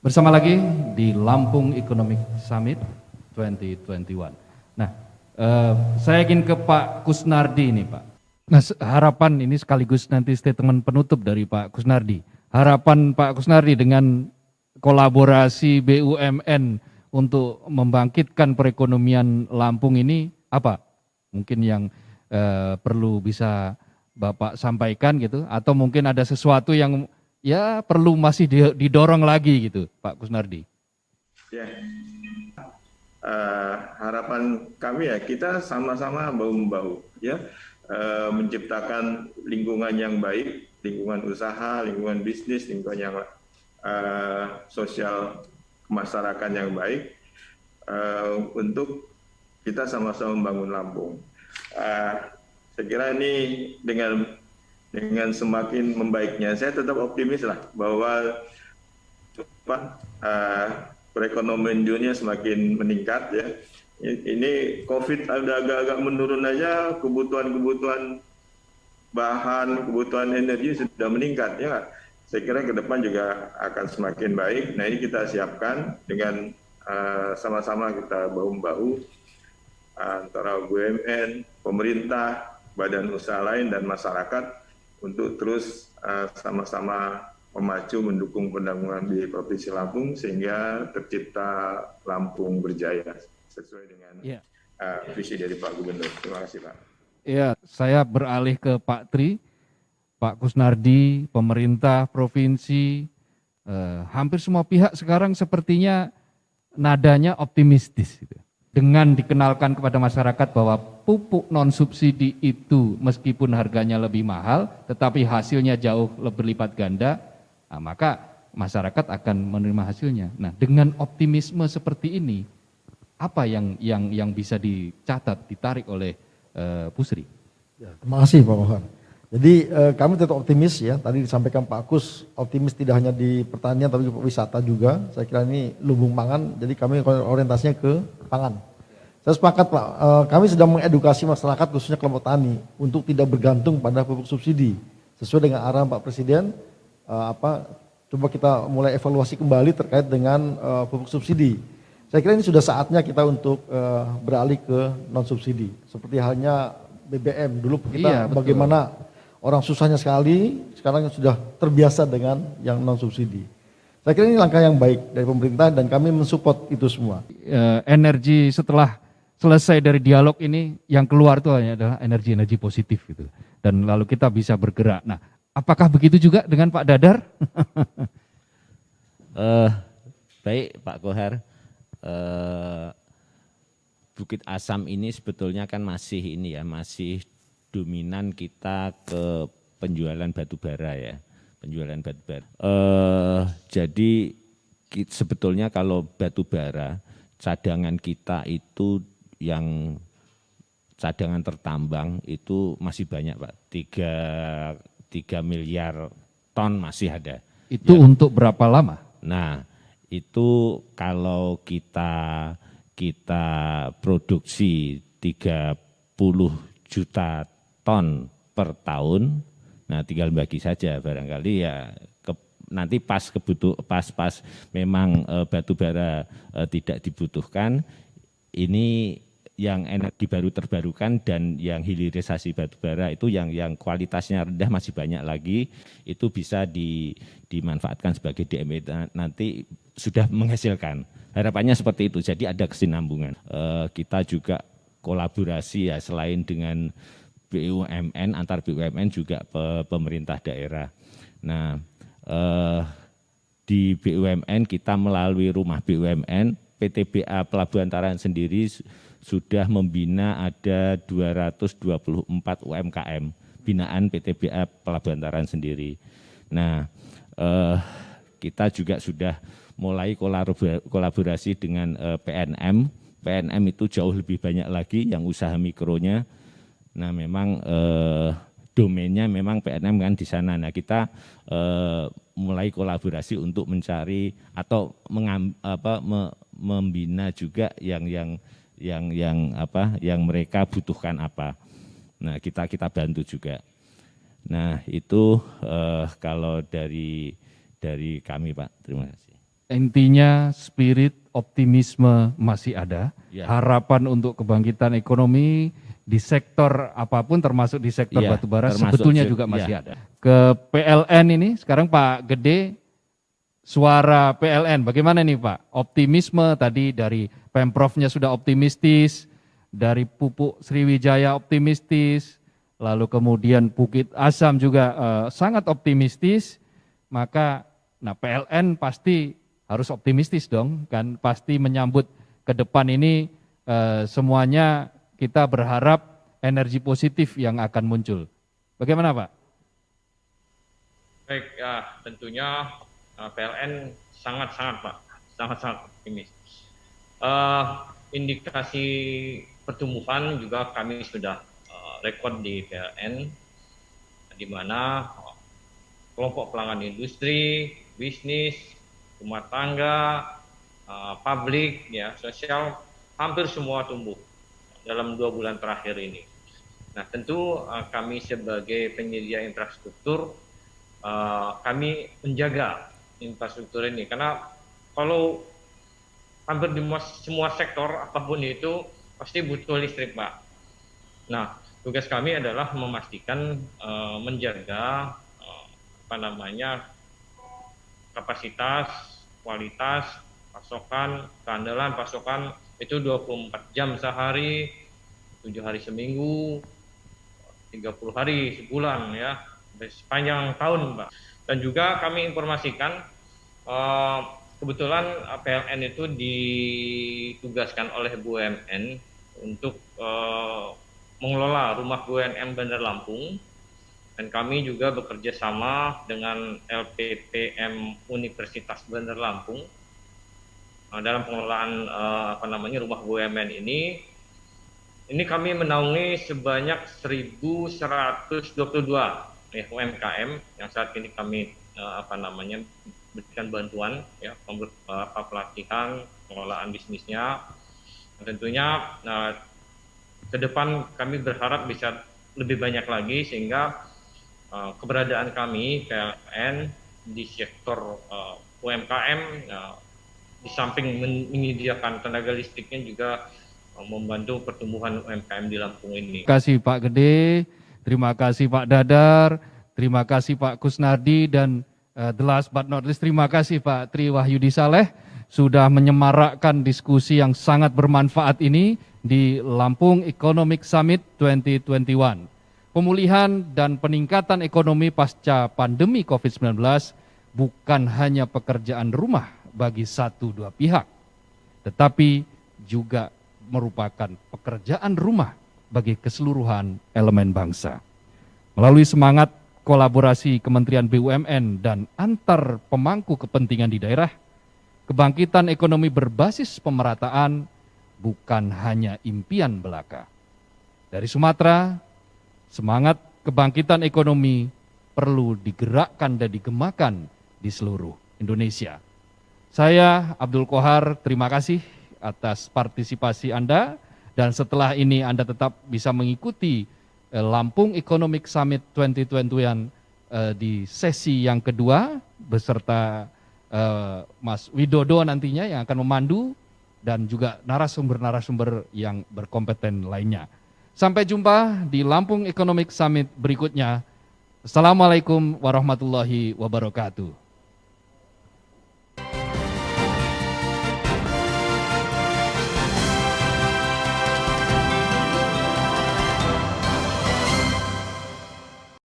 Bersama lagi di Lampung Economic Summit 2021. Nah, saya ingin ke Pak Kusnardi ini, Pak. Nah, harapan ini sekaligus nanti statement penutup dari Pak Kusnardi. Harapan Pak Kusnardi dengan kolaborasi BUMN untuk membangkitkan perekonomian Lampung ini apa? Mungkin yang perlu bisa Bapak sampaikan gitu, atau mungkin ada sesuatu yang ya perlu masih didorong lagi gitu, Pak Kusnardi. Ya, harapan kami ya kita sama-sama bahu-membahu ya, menciptakan lingkungan yang baik, lingkungan usaha, lingkungan bisnis, lingkungan yang sosial masyarakat yang baik, untuk kita sama-sama membangun Lampung. Saya kira ini dengan semakin membaiknya, saya tetap optimis lah bahwa perekonomian dunia semakin meningkat ya. Ini COVID ada agak-agak menurun aja, kebutuhan bahan, kebutuhan energi sudah meningkat ya. Saya kira ke depan juga akan semakin baik. Nah, ini kita siapkan dengan sama-sama kita bahu-membahu antara BUMN, pemerintah, badan usaha lain dan masyarakat untuk terus sama-sama memacu mendukung pembangunan di Provinsi Lampung sehingga tercipta Lampung berjaya sesuai dengan visi dari Pak Gubernur. Terima kasih, Pak. Ya, saya beralih ke Pak Tri, Pak Kusnardi, pemerintah provinsi, hampir semua pihak sekarang sepertinya nadanya optimistis gitu. Dengan dikenalkan kepada masyarakat bahwa pupuk non subsidi itu meskipun harganya lebih mahal, tetapi hasilnya jauh lebih lipat ganda, nah, maka masyarakat akan menerima hasilnya. Nah, dengan optimisme seperti ini, apa yang bisa dicatat, ditarik oleh Pusri? Ya, terima kasih Pak Mohan. Jadi kami tetap optimis ya. Tadi disampaikan Pak Kus, optimis tidak hanya di pertanian tapi juga wisata juga. Saya kira ini lumbung pangan. Jadi kami orientasinya ke pangan. Saya sepakat Pak. Kami sedang mengedukasi masyarakat khususnya kelompok tani untuk tidak bergantung pada pupuk subsidi. Sesuai dengan arahan Pak Presiden, coba kita mulai evaluasi kembali terkait dengan pupuk subsidi. Saya kira ini sudah saatnya kita untuk beralih ke non subsidi. Seperti halnya BBM dulu kita bagaimana orang susahnya sekali, sekarang sudah terbiasa dengan yang non subsidi. Saya kira ini langkah yang baik dari pemerintah dan kami mensupport itu semua. Energi setelah selesai dari dialog ini yang keluar itu hanya adalah energi-energi positif gitu. Dan lalu kita bisa bergerak. Nah, apakah begitu juga dengan Pak Dadar? Baik Pak Kohar. Bukit Asam ini sebetulnya kan masih masih dominan kita ke penjualan batu bara ya, penjualan batu bara. Jadi sebetulnya kalau batu bara cadangan kita itu yang cadangan tertambang itu masih banyak Pak, 3 miliar ton masih ada. Itu ya. Untuk berapa lama? Nah itu kalau kita produksi 30 juta ton per tahun, nah tinggal bagi saja barangkali ya nanti pas memang batu bara tidak dibutuhkan, ini yang energi baru terbarukan dan yang hilirisasi batu bara itu yang kualitasnya rendah masih banyak lagi, itu bisa dimanfaatkan sebagai DME nanti sudah menghasilkan. Harapannya seperti itu, jadi ada kesinambungan. Kita juga kolaborasi ya selain dengan BUMN, antar BUMN juga pemerintah daerah. Nah, di BUMN kita melalui rumah BUMN, PTBA Pelabuhan Taran sendiri sudah membina ada 224 UMKM, binaan PTBA Pelabuhan Taran sendiri. Nah, kita juga sudah mulai kolaborasi dengan PNM. PNM itu jauh lebih banyak lagi yang usaha mikronya. Nah, memang domainnya memang PNM kan di sana. Nah, kita mulai kolaborasi untuk mencari atau membina juga yang mereka butuhkan apa. Nah, kita bantu juga. Nah, itu kalau dari kami Pak. Terima kasih. intinya spirit optimisme masih ada, Ya. harapan untuk kebangkitan ekonomi di sektor apapun termasuk di sektor Ya, batubara termasuk sebetulnya juga masih ada. Ke PLN ini sekarang Pak Gede, suara PLN bagaimana nih Pak? Optimisme tadi dari Pemprovnya sudah optimistis, dari Pupuk Sriwijaya optimistis, lalu kemudian Bukit Asam juga sangat optimistis, maka PLN pasti harus optimistis dong, kan pasti menyambut ke depan ini semuanya kita berharap energi positif yang akan muncul. Bagaimana Pak? Baik, ya tentunya PLN sangat-sangat Pak, sangat-sangat optimis. Indikasi pertumbuhan juga kami sudah rekod di PLN, di mana kelompok pelanggan industri, bisnis, rumah tangga, publik, ya sosial, hampir semua tumbuh dalam 2 bulan terakhir ini. Nah tentu kami sebagai penyedia infrastruktur, kami menjaga infrastruktur ini, karena kalau hampir di semua sektor apapun itu pasti butuh listrik Pak. Nah tugas kami adalah memastikan menjaga kapasitas, kualitas, pasokan, keandalan pasokan itu 24 jam sehari, 7 hari seminggu, 30 hari sebulan ya, sepanjang tahun Pak. Dan juga kami informasikan kebetulan PLN itu ditugaskan oleh BUMN untuk mengelola rumah BUMN Bandar Lampung, dan kami juga bekerja sama dengan LPPM Universitas Bandar Lampung dalam pengelolaan rumah BUMN ini. Ini kami menaungi sebanyak 1.122 UMKM yang saat ini kami berikan bantuan ya, pelatihan, pengelolaan bisnisnya. Tentunya ke depan kami berharap bisa lebih banyak lagi, sehingga keberadaan kami PLN di sektor UMKM di samping menyediakan tenaga listriknya juga membantu pertumbuhan UMKM di Lampung ini. Terima kasih Pak Gede, terima kasih Pak Dadar, terima kasih Pak Kusnardi, dan the last but not least terima kasih Pak Tri Wahyudi Saleh sudah menyemarakkan diskusi yang sangat bermanfaat ini di Lampung Economic Summit 2021. Pemulihan dan peningkatan ekonomi pasca pandemi COVID-19 bukan hanya pekerjaan rumah bagi 1-2 pihak, tetapi juga merupakan pekerjaan rumah bagi keseluruhan elemen bangsa. Melalui semangat kolaborasi Kementerian BUMN dan antar pemangku kepentingan di daerah, kebangkitan ekonomi berbasis pemerataan bukan hanya impian belaka. Dari Sumatera, semangat kebangkitan ekonomi perlu digerakkan dan digemakan di seluruh Indonesia. Saya Abdul Kohar, terima kasih atas partisipasi Anda, dan setelah ini Anda tetap bisa mengikuti Lampung Economic Summit 2021 di sesi yang kedua beserta Mas Widodo nantinya yang akan memandu, dan juga narasumber-narasumber yang berkompeten lainnya. Sampai jumpa di Lampung Economic Summit berikutnya. Assalamualaikum warahmatullahi wabarakatuh.